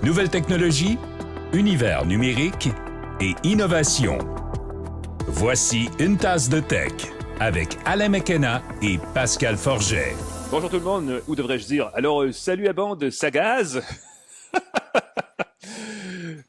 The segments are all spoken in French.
Nouvelles technologies, univers numérique et innovation. Voici une tasse de tech avec Alain McKenna et Pascal Forget. Bonjour tout le monde, ou devrais-je dire, alors salut à bande Sagaz.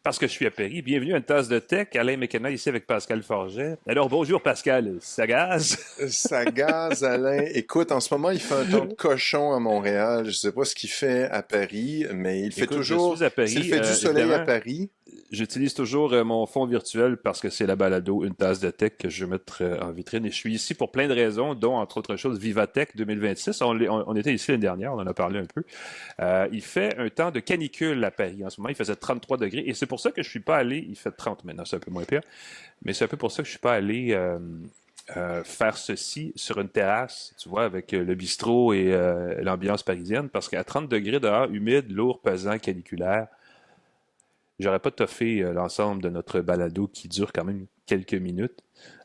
Parce que je suis à Paris. Bienvenue à une tasse de tech. Alain McKenna ici avec Pascal Forget. Alors bonjour Pascal Sagaz. Sagaz, Alain. Écoute, en ce moment, il fait un temps de cochon à Montréal. Je sais pas ce qu'il fait à Paris, mais il fait toujours... Je suis à Paris, s'il fait du soleil à Paris... J'utilise toujours mon fond virtuel parce que c'est la balado Une tasse de tech que je vais mettre en vitrine. Et je suis ici pour plein de raisons, dont, entre autres choses, Vivatech 2026. On était ici l'année dernière, on en a parlé un peu. Il fait un temps de canicule à Paris. En ce moment, il faisait 33 degrés. Et c'est pour ça que je suis pas allé... Il fait 30 maintenant, c'est un peu moins pire. Mais c'est un peu pour ça que je suis pas allé... faire ceci sur une terrasse, tu vois, avec le bistrot et l'ambiance parisienne, parce qu'à 30 degrés dehors, humide, lourd, pesant, caniculaire, j'aurais pas toffé l'ensemble de notre balado qui dure quand même quelques minutes.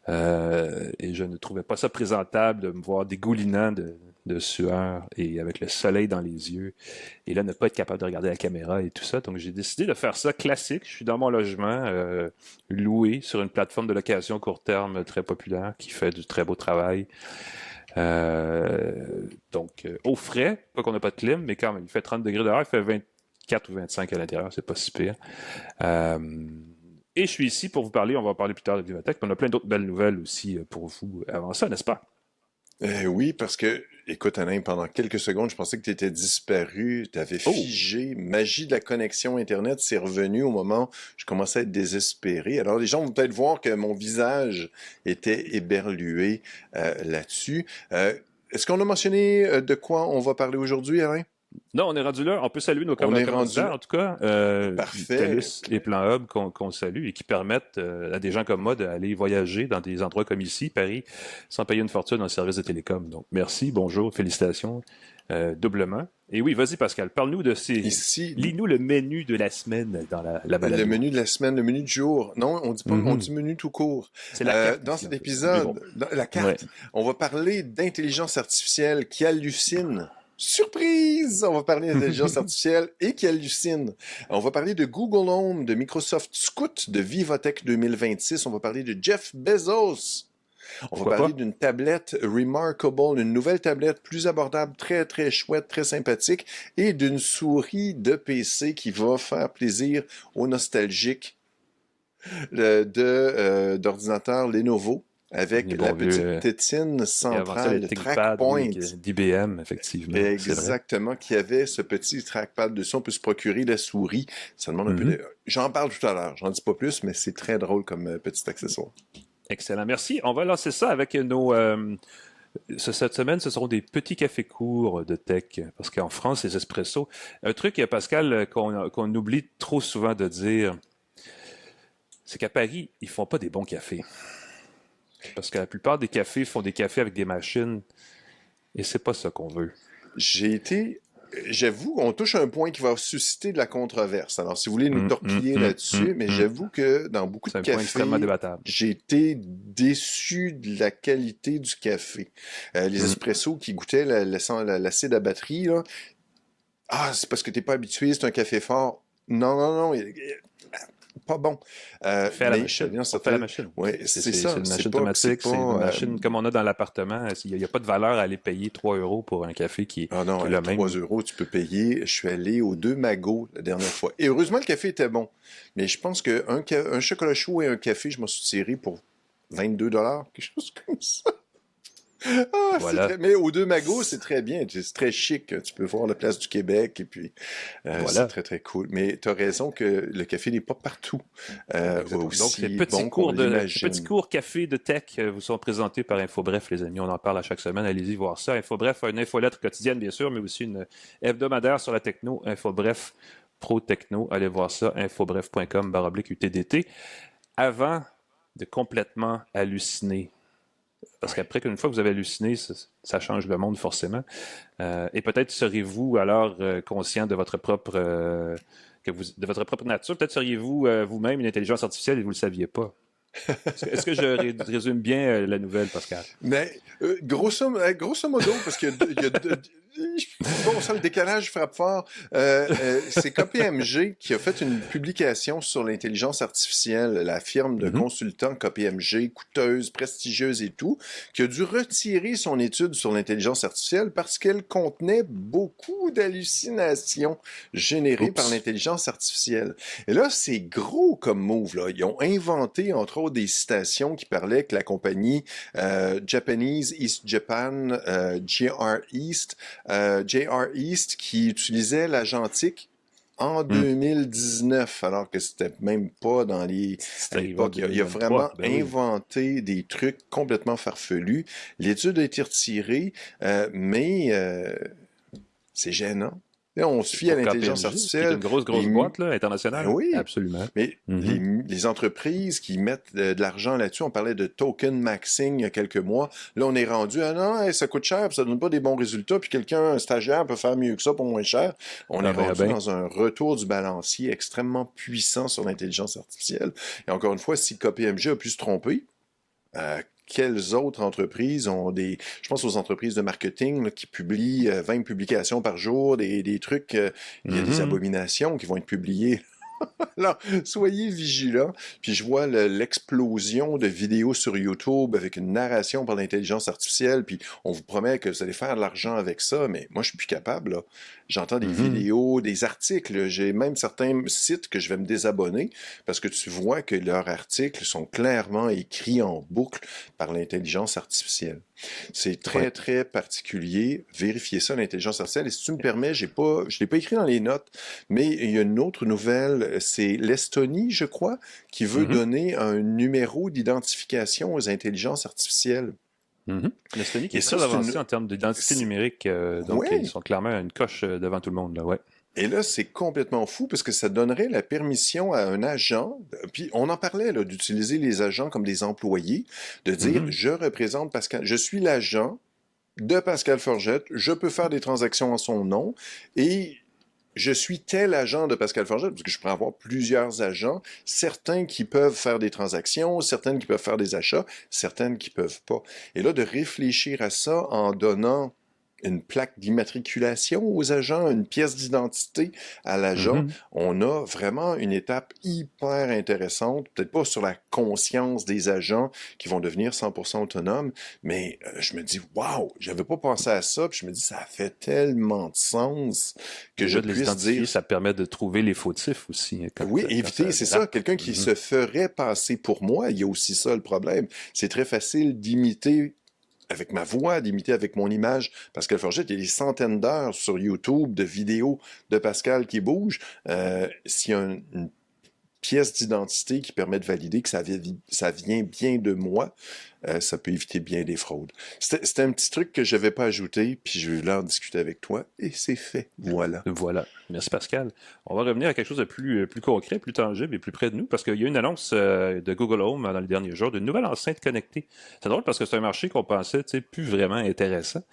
Et je ne trouvais pas ça présentable de me voir dégoulinant de sueur et avec le soleil dans les yeux. Et là, ne pas être capable de regarder la caméra et tout ça. Donc, j'ai décidé de faire ça classique. Je suis dans mon logement, loué sur une plateforme de location court terme très populaire qui fait du très beau travail. Donc, au frais, pas qu'on n'a pas de clim, mais quand même, il fait 30 degrés dehors, il fait 24 ou 25 à l'intérieur, c'est pas si pire. Et je suis ici pour vous parler, on va en parler plus tard de Vivatech, mais on a plein d'autres belles nouvelles aussi pour vous avant ça, n'est-ce pas? Oui, parce que, écoute Alain, pendant quelques secondes, je pensais que tu étais disparu, tu avais figé, magie de la connexion Internet, c'est revenu au moment où je commençais à être désespéré. Alors les gens vont peut-être voir que mon visage était éberlué là-dessus. Est-ce qu'on a mentionné de quoi on va parler aujourd'hui, Alain? Non, on est rendu là. On peut saluer nos commanditaires, en tout cas. Parfait. TELUS et Plan Hub qu'on salue et qui permettent à des gens comme moi d'aller voyager dans des endroits comme ici, Paris, sans payer une fortune en service de télécom. Donc, merci, bonjour, félicitations, doublement. Et oui, vas-y Pascal, parle-nous de ces... Ici, lis-nous le menu de la semaine dans la balade. Le menu de la semaine, le menu du jour. Non, on dit pas, on dit menu tout court. C'est la carte. Dans cet épisode, la carte, on va parler d'intelligence artificielle qui hallucine. Surprise! On va parler d'intelligence artificielle et qui hallucine. On va parler de Google Home, de Microsoft Scout, de Vivatech 2026. On va parler de Jeff Bezos. On va parler d'une tablette Remarkable, une nouvelle tablette plus abordable, très très chouette, très sympathique, et d'une souris de PC qui va faire plaisir aux nostalgiques d'ordinateurs Lenovo. Avec la petite tétine centrale, le trackpoint d'IBM, effectivement. Exactement, qui avait ce petit trackpad dessus. On peut se procurer la souris. Ça demande un peu de... J'en parle tout à l'heure, j'en dis pas plus, mais c'est très drôle comme petit accessoire. Excellent, merci. On va lancer ça avec nos... Cette semaine, ce seront des petits cafés courts de tech, parce qu'en France, les espressos... Un truc, Pascal, qu'on oublie trop souvent de dire, c'est qu'à Paris, ils font pas des bons cafés. Parce que la plupart des cafés font des cafés avec des machines et c'est pas ça qu'on veut. J'avoue, on touche un point qui va susciter de la controverse. Alors, si vous voulez nous torpiller là-dessus, mais j'avoue que dans beaucoup de cafés, j'ai été déçu de la qualité du café. Les espressos qui goûtaient l'acide à batterie, là, c'est parce que t'es pas habitué, c'est un café fort. Non. Pas bon. Fait à la machine. Ça fait à la machine. Oui, c'est ça. C'est une machine automatique. C'est une machine comme on a dans l'appartement. Il n'y a pas de valeur à aller payer 3 € pour un café qui est non, le même. 3 € tu peux payer. Je suis allé aux 2 Magots la dernière fois. Et heureusement, le café était bon. Mais je pense qu'un chocolat chaud et un café, je m'en suis tiré pour 22 $, quelque chose comme ça. Voilà. Mais aux 2 Magots, c'est très bien, c'est très chic. Tu peux voir la place du Québec et puis c'est très très cool. Mais tu as raison que le café n'est pas partout. Donc ces petits cours café de tech vous sont présentés par InfoBref, les amis. On en parle à chaque semaine. Allez-y voir ça. InfoBref a une infolettre quotidienne, bien sûr, mais aussi une hebdomadaire sur la techno. InfoBref Pro Techno. Allez voir ça. infobref.com/UTDT. Avant de complètement halluciner. Parce qu'après qu'une fois que vous avez halluciné, ça change le monde forcément. Et peut-être serez-vous alors conscient de votre propre de votre propre nature. Peut-être seriez-vous vous-même une intelligence artificielle et vous ne le saviez pas. Est-ce que je résume bien la nouvelle, Pascal? Mais grosso modo, parce qu'il Bon, ça, le décalage frappe fort. C'est KPMG qui a fait une publication sur l'intelligence artificielle, la firme de consultants KPMG, coûteuse, prestigieuse et tout, qui a dû retirer son étude sur l'intelligence artificielle parce qu'elle contenait beaucoup d'hallucinations générées par l'intelligence artificielle. Et là, c'est gros comme move, là. Ils ont inventé, entre autres, des citations qui parlaient que la compagnie Japanese East Japan, JR East, qui utilisait l'agentique en 2019, alors que c'était même pas dans les... À l'époque, il a vraiment inventé des trucs complètement farfelus. L'étude a été retirée, mais c'est gênant. Là, on se fie à l'intelligence artificielle. C'est une grosse boîte là, internationale. Ben oui, absolument. Mais les entreprises qui mettent de l'argent là-dessus, on parlait de token maxing il y a quelques mois. Là, on est rendu à non, ça coûte cher, puis ça donne pas des bons résultats, puis un stagiaire peut faire mieux que ça pour moins cher. On est rendu dans un retour du balancier extrêmement puissant sur l'intelligence artificielle. Et encore une fois, si KPMG a pu se tromper, quelles autres entreprises ont des... Je pense aux entreprises de marketing là, qui publient 20 publications par jour, des trucs... il y a des abominations qui vont être publiées. Alors, soyez vigilants. Puis je vois l'explosion de vidéos sur YouTube avec une narration par l'intelligence artificielle, puis on vous promet que vous allez faire de l'argent avec ça, mais moi, je suis plus capable, là. J'entends des vidéos, des articles. J'ai même certains sites que je vais me désabonner parce que tu vois que leurs articles sont clairement écrits en boucle par l'intelligence artificielle. C'est très, très particulier. Vérifiez ça, l'intelligence artificielle. Et si tu me permets, je l'ai pas écrit dans les notes, mais il y a une autre nouvelle. C'est l'Estonie, je crois, qui veut donner un numéro d'identification aux intelligences artificielles. L'Estonie qui est très avancée en termes d'identité numérique. Donc, ils sont clairement une coche devant tout le monde. Là, ouais. Et là, c'est complètement fou parce que ça donnerait la permission à un agent, puis on en parlait là, d'utiliser les agents comme des employés, de dire je représente Pascal, je suis l'agent de Pascal Forget, je peux faire des transactions en son nom et je suis tel agent de Pascal Forget, parce que je pourrais avoir plusieurs agents, certains qui peuvent faire des transactions, certaines qui peuvent faire des achats, certaines qui peuvent pas. Et là, de réfléchir à ça en donnant une plaque d'immatriculation aux agents, une pièce d'identité à l'agent, on a vraiment une étape hyper intéressante, peut-être pas sur la conscience des agents qui vont devenir 100% autonomes, mais je me dis, waouh, j'avais pas pensé à ça, puis je me dis, ça fait tellement de sens que je puisse dire... Ça permet de trouver les fautifs aussi. Oui, éviter, c'est ça, quelqu'un qui se ferait passer pour moi, il y a aussi ça le problème. C'est très facile d'imiter avec ma voix, d'imiter avec mon image. Pascal Forget, il y a des centaines d'heures sur YouTube de vidéos de Pascal qui bougent. S'il y a une pièce d'identité qui permet de valider que ça vient bien de moi, ça peut éviter bien des fraudes. C'était un petit truc que je n'avais pas ajouté, puis je voulais en discuter avec toi, et c'est fait. Voilà. Voilà. Merci Pascal. On va revenir à quelque chose de plus concret, plus tangible et plus près de nous, parce qu'il y a une annonce de Google Home dans les derniers jours d'une nouvelle enceinte connectée. C'est drôle parce que c'est un marché qu'on pensait plus vraiment intéressant,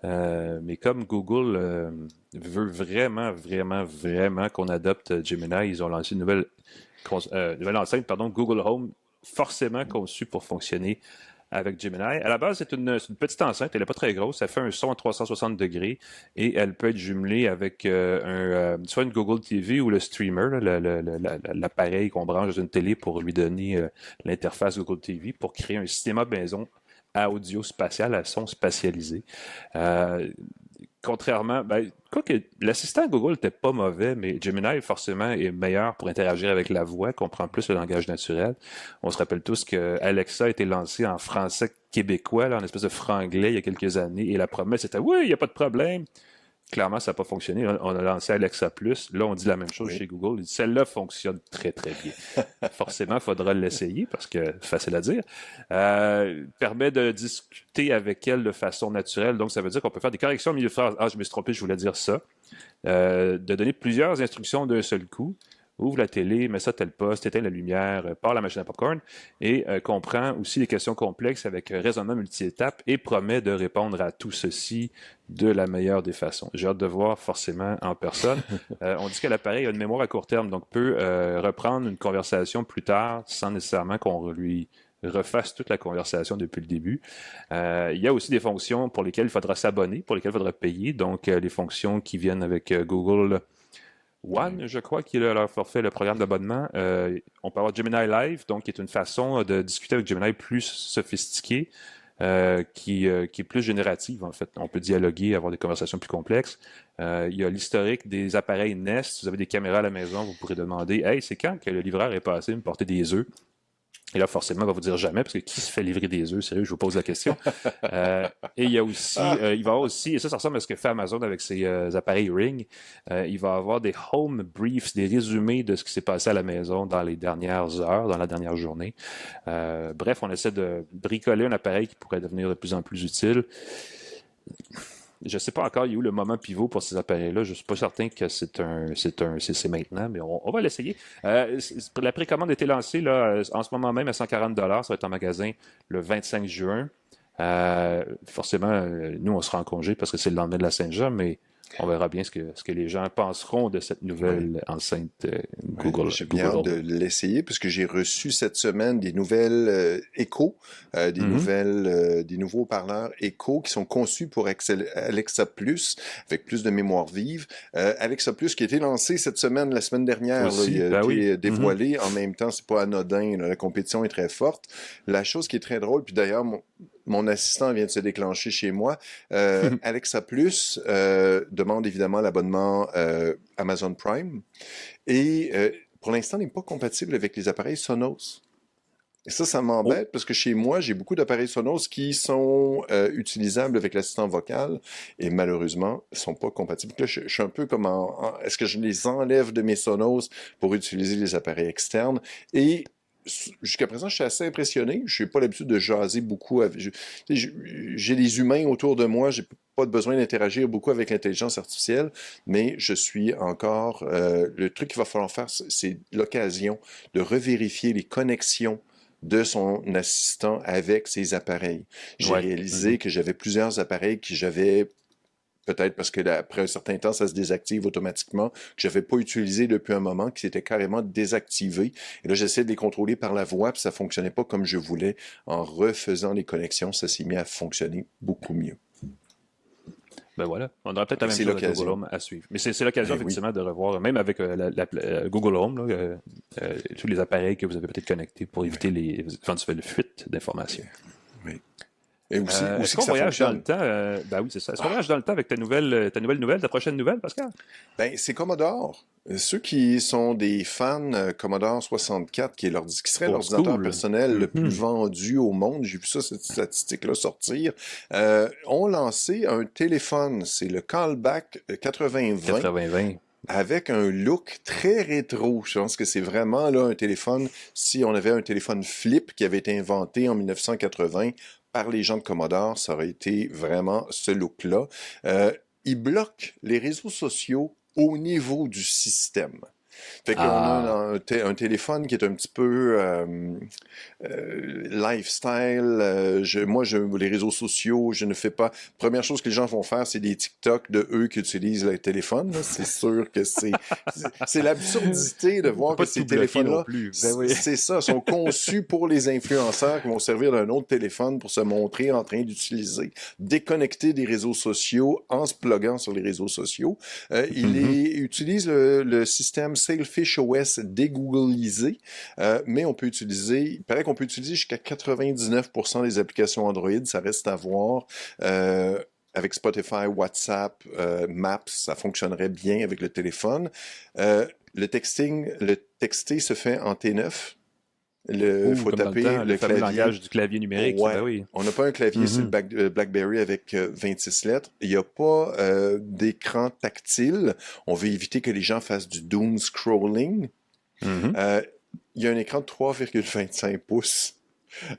mais comme Google veut vraiment qu'on adopte Gemini, ils ont lancé une nouvelle enceinte, Google Home, forcément conçue pour fonctionner avec Gemini. À la base, c'est une petite enceinte, elle n'est pas très grosse, elle fait un son à 360 degrés et elle peut être jumelée avec soit une Google TV ou le streamer, l'appareil qu'on branche dans une télé pour lui donner l'interface Google TV pour créer un cinéma maison à audio spatial, à son spatialisé. Contrairement, quoique l'assistant Google n'était pas mauvais, mais Gemini, forcément, est meilleur pour interagir avec la voix, comprend plus le langage naturel. On se rappelle tous que Alexa a été lancé en français québécois, là, en espèce de franglais, il y a quelques années, et la promesse était « Oui, il n'y a pas de problème ». Clairement, ça n'a pas fonctionné. On a lancé Alexa Plus. Là, on dit la même chose chez Google. Celle-là fonctionne très, très bien. Forcément, il faudra l'essayer parce que facile à dire. Permet de discuter avec elle de façon naturelle. Donc, ça veut dire qu'on peut faire des corrections au milieu de phrase. Ah, je me suis trompé, je voulais dire ça. De donner plusieurs instructions d'un seul coup. Ouvre la télé, mets ça tel poste, éteins la lumière, pars la machine à popcorn et comprend aussi les questions complexes avec raisonnement multi-étapes et promet de répondre à tout ceci de la meilleure des façons. J'ai hâte de voir forcément en personne. On dit que l'appareil a une mémoire à court terme, donc peut reprendre une conversation plus tard sans nécessairement qu'on lui refasse toute la conversation depuis le début. Il y a aussi des fonctions pour lesquelles il faudra s'abonner, pour lesquelles il faudra payer. Donc, les fonctions qui viennent avec Google One, je crois, qui est leur forfait, le programme d'abonnement. On peut avoir Gemini Live, donc qui est une façon de discuter avec Gemini plus sophistiquée, qui est plus générative, en fait. On peut dialoguer, avoir des conversations plus complexes. Il y a l'historique des appareils Nest. Si vous avez des caméras à la maison, vous pourrez demander « Hey, c'est quand que le livreur est passé me porter des œufs? » Et là, forcément, il va vous dire jamais, parce que qui se fait livrer des œufs? Sérieux, je vous pose la question. Et il y a aussi, il va y avoir aussi, et ça ressemble à ce que fait Amazon avec ses appareils Ring, il va y avoir des home briefs, des résumés de ce qui s'est passé à la maison dans les dernières heures, dans la dernière journée. Bref, on essaie de bricoler un appareil qui pourrait devenir de plus en plus utile. Je ne sais pas encore il y a où le moment pivot pour ces appareils-là. Je ne suis pas certain que c'est maintenant, mais on va l'essayer. La précommande a été lancée là, en ce moment même à 140 $. Ça va être en magasin le 25 juin. Forcément, nous, on sera en congé parce que c'est le lendemain de la Saint-Jean, mais on verra bien ce que les gens penseront de cette nouvelle enceinte Google. J'ai bien hâte de l'essayer parce que j'ai reçu cette semaine des nouvelles Echo, des nouveaux haut-parleurs Echo qui sont conçus pour Alexa Plus, avec plus de mémoire vive. Alexa Plus qui a été lancé cette semaine, la semaine dernière, aussi, là, il a été dévoilé. En même temps, c'est pas anodin, là, la compétition est très forte. La chose qui est très drôle, puis d'ailleurs, mon assistant vient de se déclencher chez moi. Alexa Plus demande évidemment l'abonnement Amazon Prime et pour l'instant n'est pas compatible avec les appareils Sonos. Et ça m'embête parce que chez moi, j'ai beaucoup d'appareils Sonos qui sont utilisables avec l'assistant vocal et malheureusement, ils sont pas compatibles. Là, je suis un peu comme est-ce que je les enlève de mes Sonos pour utiliser les appareils externes? Et jusqu'à présent, je suis assez impressionné. Je n'ai pas l'habitude de jaser beaucoup. J'ai des humains autour de moi. J'ai pas besoin d'interagir beaucoup avec l'intelligence artificielle, mais je suis encore... le truc qu'il va falloir faire, c'est l'occasion de revérifier les connexions de son assistant avec ses appareils. J'ai réalisé que j'avais plusieurs appareils que j'avais... Peut-être parce que après un certain temps, ça se désactive automatiquement, que j'avais pas utilisé depuis un moment, qui s'était carrément désactivé. Et là, j'essaie de les contrôler par la voix, puis ça fonctionnait pas comme je voulais. En refaisant les connexions, ça s'est mis à fonctionner beaucoup mieux. Ben voilà, on aura peut-être la même chose avec Google Home à suivre. Mais c'est l'occasion, effectivement, de revoir, même avec Google Home, là, tous les appareils que vous avez peut-être connectés pour éviter les éventuelles fuites d'informations. Oui. Et aussi est-ce qu'on voyage dans le temps? Ben oui, c'est ça. Est-ce qu'on voyage dans le temps avec ta nouvelle nouvelle, ta prochaine nouvelle, Pascal? Ben, c'est Commodore. Ceux qui sont des fans Commodore 64, qui serait l'ordinateur personnel le plus vendu au monde, j'ai vu ça, cette statistique-là sortir, ont lancé un téléphone. C'est le Callback 8020. Avec un look très rétro. Je pense que c'est vraiment là un téléphone, si on avait un téléphone flip qui avait été inventé en 1980 par les gens de Commodore, ça aurait été vraiment ce look-là. Il bloque les réseaux sociaux au niveau du système. Fait qu'on a un téléphone qui est un petit peu lifestyle. Les réseaux sociaux, je ne fais pas. Première chose que les gens vont faire, c'est des TikTok de eux qui utilisent le téléphone. Là. C'est sûr que c'est l'absurdité de voir que ces téléphones-là, c'est ça, sont conçus pour les influenceurs qui vont servir d'un autre téléphone pour se montrer en train d'utiliser, déconnecter des réseaux sociaux en se pluguant sur les réseaux sociaux. Il utilise le système Sailfish OS dégooglisé, mais il paraît qu'on peut utiliser jusqu'à 99% des applications Android, ça reste à voir. Avec Spotify, WhatsApp, Maps, ça fonctionnerait bien avec le téléphone. Le texter se fait en T9. Faut taper le fameux langage du clavier numérique. Ouais. Ben oui. On n'a pas un clavier sur le BlackBerry avec 26 lettres. Il n'y a pas d'écran tactile. On veut éviter que les gens fassent du doom scrolling. Il y a un écran de 3,25 pouces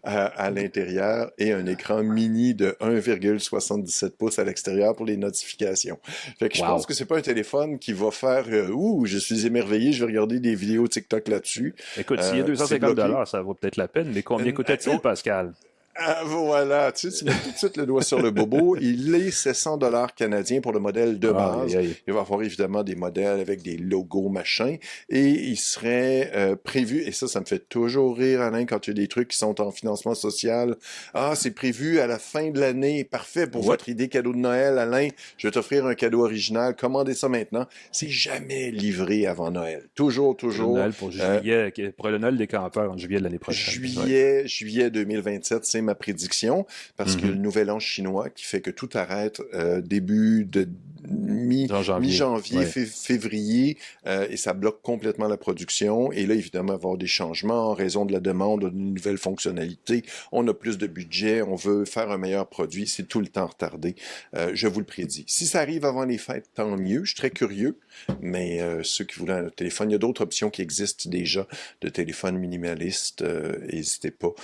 à l'intérieur et un écran mini de 1,77 pouces à l'extérieur pour les notifications. Fait que je pense que c'est pas un téléphone qui va faire je suis émerveillé, je vais regarder des vidéos TikTok là-dessus. Écoute, s'il y a 250 $, ça vaut peut-être la peine, mais combien coûtait-il, Pascal? Ah, voilà, tu mets tout de suite le doigt sur le bobo. Il est 700 $ canadiens pour le modèle de base. Il va y avoir évidemment des modèles avec des logos, machin. Et il serait prévu, et ça me fait toujours rire, Alain, quand il y a des trucs qui sont en financement social. Ah, c'est prévu à la fin de l'année. Parfait pour votre idée cadeau de Noël, Alain. Je vais t'offrir un cadeau original. Commandez ça maintenant. C'est jamais livré avant Noël. Toujours. Pour Noël, pour juillet, pour le Noël des campeurs en juillet de l'année prochaine. Juillet 2027, c'est ma prédiction, parce que le nouvel an chinois qui fait que tout arrête début de mi-janvier, février, et ça bloque complètement la production. Et là, évidemment, il va y avoir des changements en raison de la demande d'une nouvelle fonctionnalité. On a plus de budget, on veut faire un meilleur produit, c'est tout le temps retardé. Je vous le prédis. Si ça arrive avant les fêtes, tant mieux. Je suis très curieux, mais ceux qui voulaient un téléphone, il y a d'autres options qui existent déjà de téléphone minimaliste. N'hésitez pas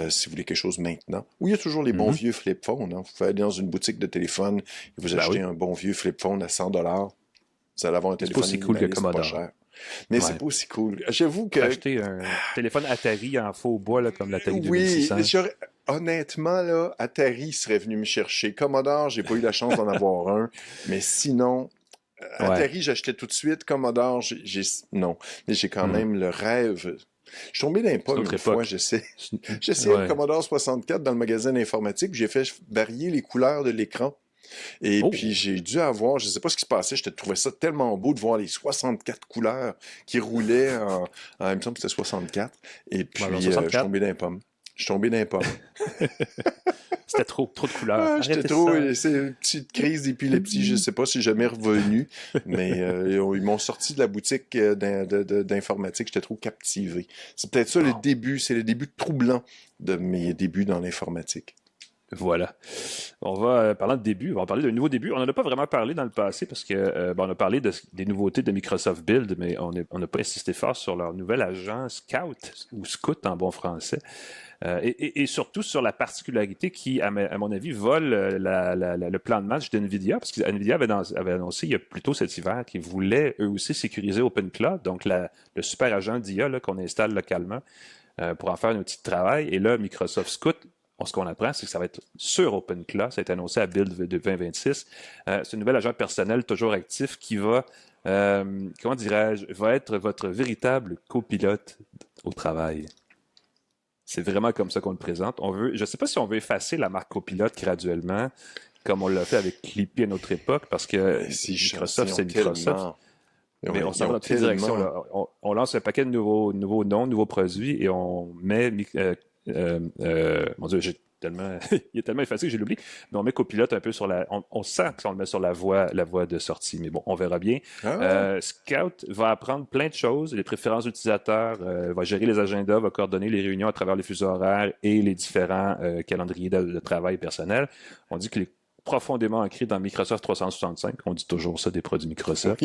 si vous voulez quelque chose maintenant. Ou il y a toujours les bons vieux flip phones. Hein. Vous pouvez aller dans une boutique de téléphone et vous achetez un bon vieux flip phone à 100 $. Vous allez avoir un téléphone minimaliste pas cher. Mais c'est pas aussi cool. J'avoue que... Acheter un téléphone Atari en faux bois, là, comme l'Atari 2600. Oui, honnêtement, là, Atari serait venu me chercher. Commodore, j'ai pas eu la chance d'en avoir un. Mais sinon... Atari, j'achetais tout de suite. Commodore, non. Mais j'ai quand même le rêve. Je suis tombé dans les pommes une fois, j'essayais le Commodore 64 dans le magasin d'informatique, j'ai fait varier les couleurs de l'écran. Et puis j'ai dû avoir, je sais pas ce qui se passait, je trouvais ça tellement beau de voir les 64 couleurs qui roulaient il me semble que c'était 64. Et puis je suis tombé dans les pommes. C'était trop de couleurs. J'étais trop, c'est une petite crise d'épilepsie, je sais pas si jamais revenu, mais ils m'ont sorti de la boutique d'informatique, j'étais trop captivé. C'est peut-être ça le début, c'est le début troublant de mes débuts dans l'informatique. Voilà. On va, parlant de début, on va parler d'un nouveau début. On n'en a pas vraiment parlé dans le passé parce que on a parlé des nouveautés de Microsoft Build, mais on n'a pas insisté fort sur leur nouvel agent Scout, ou Scout en bon français. Et surtout sur la particularité qui, à mon avis, vole le plan de match d'NVIDIA, parce qu'NVIDIA avait annoncé il y a plus tôt cet hiver qu'ils voulaient eux aussi sécuriser OpenCloud, donc le super agent d'IA là, qu'on installe localement pour en faire un outil de travail. Et là, Microsoft Scout, ce qu'on apprend, c'est que ça va être sur OpenCloud, ça a été annoncé à Build de 2026. C'est un nouvel agent personnel toujours actif qui va, comment dirais-je, va être votre véritable copilote au travail. C'est vraiment comme ça qu'on le présente. Je ne sais pas si on veut effacer la marque copilote graduellement, comme on l'a fait avec Clippy à notre époque, parce que Microsoft, c'est Microsoft. Mais on s'en va dans toutes les directions. Là. On lance un paquet de nouveaux noms, nouveaux produits, et on met... mon Dieu, il est tellement effacé que j'ai l'oublié. Mais on met copilote un peu sur on sent qu'on le met sur la voie de sortie. Mais bon, on verra bien. Scout va apprendre plein de choses, les préférences utilisateurs, va gérer les agendas, va coordonner les réunions à travers les fuseaux horaires et les différents calendriers de travail personnel. On dit qu'il est profondément ancré dans Microsoft 365. On dit toujours ça des produits Microsoft.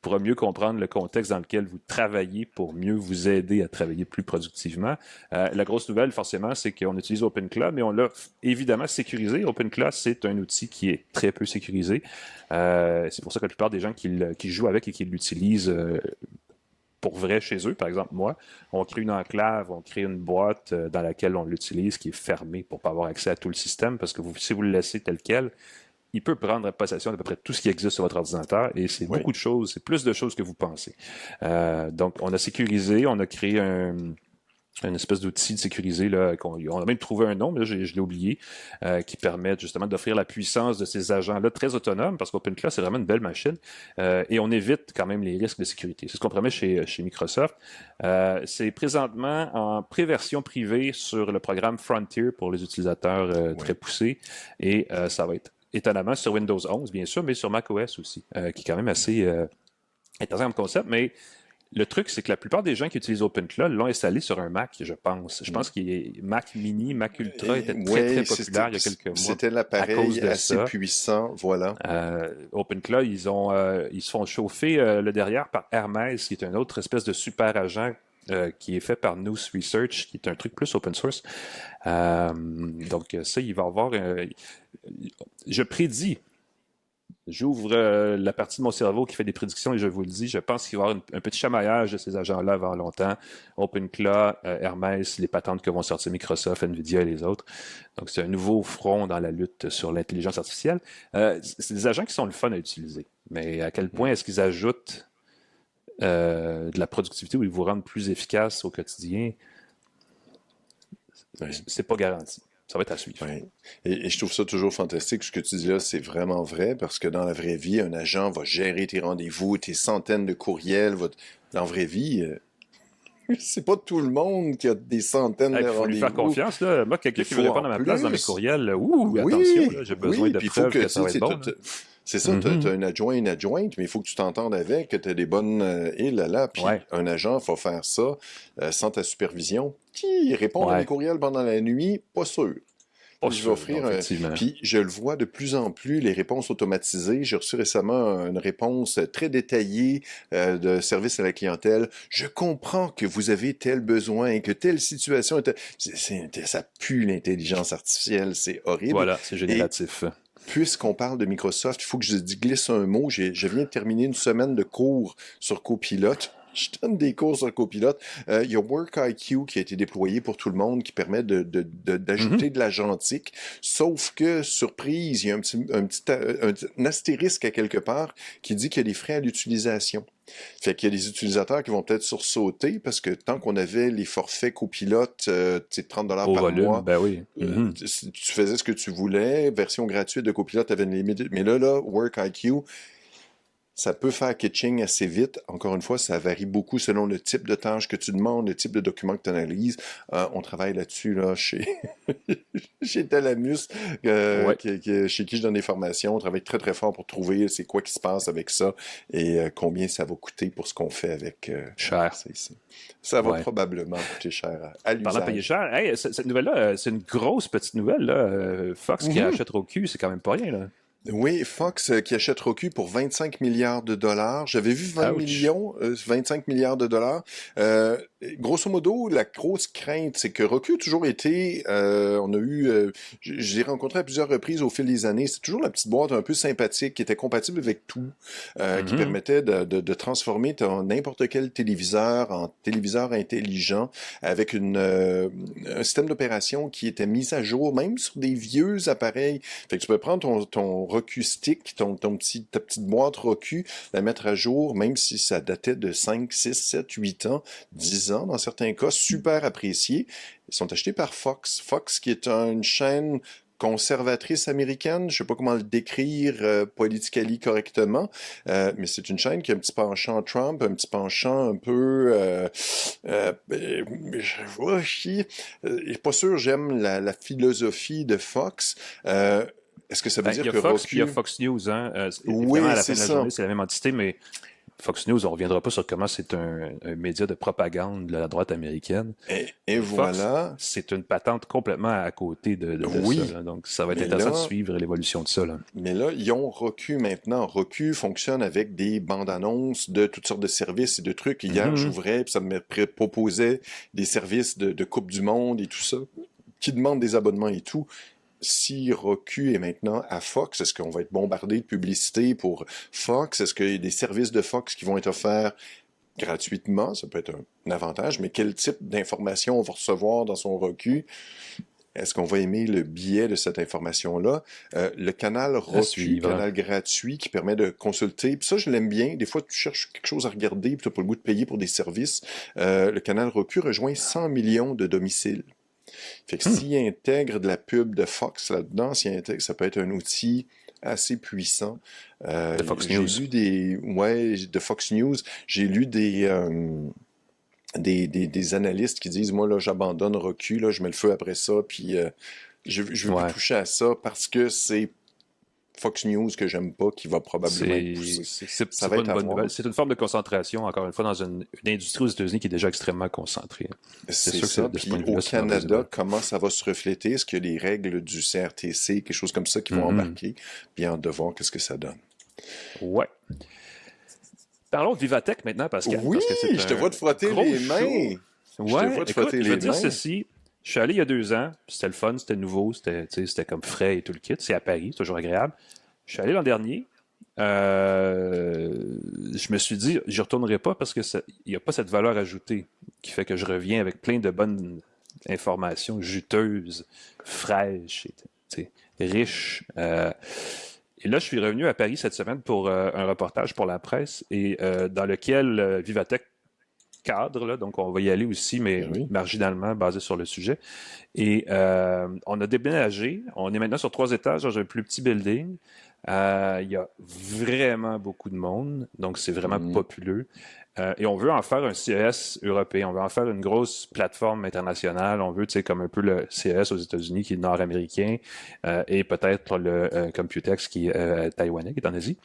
Pour mieux comprendre le contexte dans lequel vous travaillez, pour mieux vous aider à travailler plus productivement. La grosse nouvelle, forcément, c'est qu'on utilise OpenCloud, mais on l'a évidemment sécurisé. OpenCloud, c'est un outil qui est très peu sécurisé. C'est pour ça que la plupart des gens qui jouent avec et qui l'utilisent pour vrai chez eux, par exemple moi, on crée une enclave, on crée une boîte dans laquelle on l'utilise qui est fermée pour ne pas avoir accès à tout le système, parce que si vous le laissez tel quel, il peut prendre possession d'à peu près tout ce qui existe sur votre ordinateur, et c'est beaucoup de choses, c'est plus de choses que vous pensez. Donc, on a sécurisé, on a créé une espèce d'outil sécurisé, là, on a même trouvé un nom, mais là, je l'ai oublié, qui permet justement d'offrir la puissance de ces agents-là très autonomes, parce qu'OpenCloud, c'est vraiment une belle machine, et on évite quand même les risques de sécurité. C'est ce qu'on promet chez Microsoft. C'est présentement en préversion privée sur le programme Frontier pour les utilisateurs très poussés, et ça va être étonnamment sur Windows 11, bien sûr, mais sur macOS aussi, qui est quand même assez intéressant comme concept. Mais le truc, c'est que la plupart des gens qui utilisent OpenCloud l'ont installé sur un Mac, je pense. Je pense que Mac Mini, Mac Ultra était très populaire il y a quelques mois. C'était l'appareil assez puissant, voilà. OpenCloud, ils se font chauffer le derrière par Hermès, qui est une autre espèce de super agent qui est fait par News Research, qui est un truc plus open source. Donc ça, il va y avoir... je prédis J'ouvre la partie de mon cerveau qui fait des prédictions et je vous le dis, je pense qu'il va y avoir un petit chamaillage de ces agents-là avant longtemps. OpenClaw, Hermès, les patentes que vont sortir Microsoft, Nvidia et les autres. Donc, c'est un nouveau front dans la lutte sur l'intelligence artificielle. C'est des agents qui sont le fun à utiliser. Mais à quel point est-ce qu'ils ajoutent de la productivité ou ils vous rendent plus efficace au quotidien? C'est pas garanti. Ça va être à suivre. Oui. Et je trouve ça toujours fantastique. Ce que tu dis là, c'est vraiment vrai parce que dans la vraie vie, un agent va gérer tes rendez-vous, tes centaines de courriels. Dans la vraie vie, c'est pas tout le monde qui a des centaines de rendez-vous. Il faut lui faire confiance. Là. Moi, quelqu'un qui veut répondre à ma place dans mes courriels, oui, attention, là, j'ai besoin de puis preuves que ça va être bon. C'est ça, tu as un adjoint, une adjointe, mais il faut que tu t'entendes avec, que tu as des bonnes... et là, puis un agent, il faut faire ça sans ta supervision. Qui répond à mes courriels pendant la nuit? Pas sûr. Je vais offrir Puis je le vois de plus en plus, les réponses automatisées. J'ai reçu récemment une réponse très détaillée de service à la clientèle. Je comprends que vous avez tel besoin, que telle situation est... Ça pue l'intelligence artificielle, c'est horrible. Voilà, c'est génératif. Puisqu'on parle de Microsoft, il faut que je glisse un mot. Je viens de terminer une semaine de cours sur Copilot. Je donne des cours sur Copilot. Il y a WorkIQ qui a été déployé pour tout le monde, qui permet d'ajouter de l'agentique. Sauf que, surprise, il y a un astérisque à quelque part qui dit qu'il y a des frais à l'utilisation. Fait qu'il y a des utilisateurs qui vont peut-être sursauter parce que tant qu'on avait les forfaits copilotes, $30 par mois, ben oui. Tu faisais ce que tu voulais. Version gratuite de Copilot avait une limite. Mais là, WorkIQ, ça peut faire catching assez vite. Encore une fois, ça varie beaucoup selon le type de tâche que tu demandes, le type de document que tu analyses. On travaille là-dessus là, chez Talamus, chez qui je donne des formations. On travaille très, très fort pour trouver c'est quoi qui se passe avec ça et combien ça va coûter pour ce qu'on fait avec... cher. Ça va probablement coûter cher à l'usage. Parlant de payer cher, hey, cette nouvelle-là, c'est une grosse petite nouvelle. Là. Fox qui achète Roku, c'est quand même pas rien. Là. Oui, Fox qui achète Roku pour 25 milliards de dollars. J'avais vu 25 milliards de dollars. Grosso modo, la grosse crainte, c'est que Roku a toujours été, on a eu, je l'ai rencontré à plusieurs reprises au fil des années, c'est toujours la petite boîte un peu sympathique qui était compatible avec tout, qui permettait de transformer n'importe quel téléviseur en téléviseur intelligent avec un système d'opération qui était mis à jour, même sur des vieux appareils. Fait que tu peux prendre ton Roku Stick, ta petite boîte Roku, la mettre à jour, même si ça datait de 5, 6, 7, 8 ans, 10 ans dans certains cas, super appréciés. Ils sont achetés par Fox. Fox qui est une chaîne conservatrice américaine, je sais pas comment le décrire politically correctement, mais c'est une chaîne qui a un petit penchant Trump, un petit penchant un peu... je suis pas sûr, j'aime la philosophie de Fox. Est-ce que ça veut dire que Fox, Roku... puis il y a Fox News, hein? Oui, à la c'est fin de la journée, c'est la même entité, mais Fox News, on ne reviendra pas sur comment c'est un média de propagande de la droite américaine. Et Fox, voilà. C'est une patente complètement à côté de ça. Là. Donc, ça va être intéressant de suivre l'évolution de ça. Là. Mais là, ils ont Roku maintenant. Roku fonctionne avec des bandes-annonces de toutes sortes de services et de trucs. Hier, j'ouvrais, puis ça me proposait des services de Coupe du Monde et tout ça, qui demandent des abonnements et tout. Si Roku est maintenant à Fox, est-ce qu'on va être bombardé de publicité pour Fox? Est-ce qu'il y a des services de Fox qui vont être offerts gratuitement? Ça peut être un avantage, mais quel type d'information on va recevoir dans son Roku? Est-ce qu'on va aimer le biais de cette information-là? Le canal Roku, canal gratuit qui permet de consulter. Puis ça, je l'aime bien. Des fois, tu cherches quelque chose à regarder puis tu n'as pas le goût de payer pour des services. Le canal Roku rejoint 100 millions de domiciles. Fait que s'il intègre de la pub de Fox là-dedans, ça peut être un outil assez puissant. De Fox News. J'ai lu de Fox News. J'ai lu des analystes qui disent, moi, là, j'abandonne Roku, là, je mets le feu après ça, puis je veux plus toucher à ça parce que c'est Fox News que j'aime pas, qui va probablement être poussé. Ça va être une bonne nouvelle. C'est une forme de concentration, encore une fois, dans une industrie aux États-Unis qui est déjà extrêmement concentrée. C'est sûr ça. Puis au Canada, comment ça va se refléter? Est-ce qu'il y a les règles du CRTC, quelque chose comme ça, qui vont embarquer? Bien de voir qu'est-ce que ça donne. Ouais. Parlons de Vivatech maintenant, Pascal. Oui, parce que je te vois te frotter les mains. Je veux dire ceci. Je suis allé il y a 2 ans, c'était le fun, c'était nouveau, c'était comme frais et tout le kit. C'est à Paris, c'est toujours agréable. Je suis allé l'an dernier, je me suis dit, j'y retournerai pas parce que il n'y a pas cette valeur ajoutée qui fait que je reviens avec plein de bonnes informations juteuses, fraîches, riches. Et là, je suis revenu à Paris cette semaine pour un reportage pour la presse et dans lequel Vivatech cadre, là, donc on va y aller aussi, mais marginalement basé sur le sujet. Et on a déménagé. On est maintenant sur 3 étages dans un plus petit building. Il y a vraiment beaucoup de monde, donc c'est vraiment populeux. Et on veut en faire un CES européen. On veut en faire une grosse plateforme internationale. On veut, tu sais, comme un peu le CES aux États-Unis qui est nord-américain et peut-être le Computex qui est taïwanais, qui est en Asie.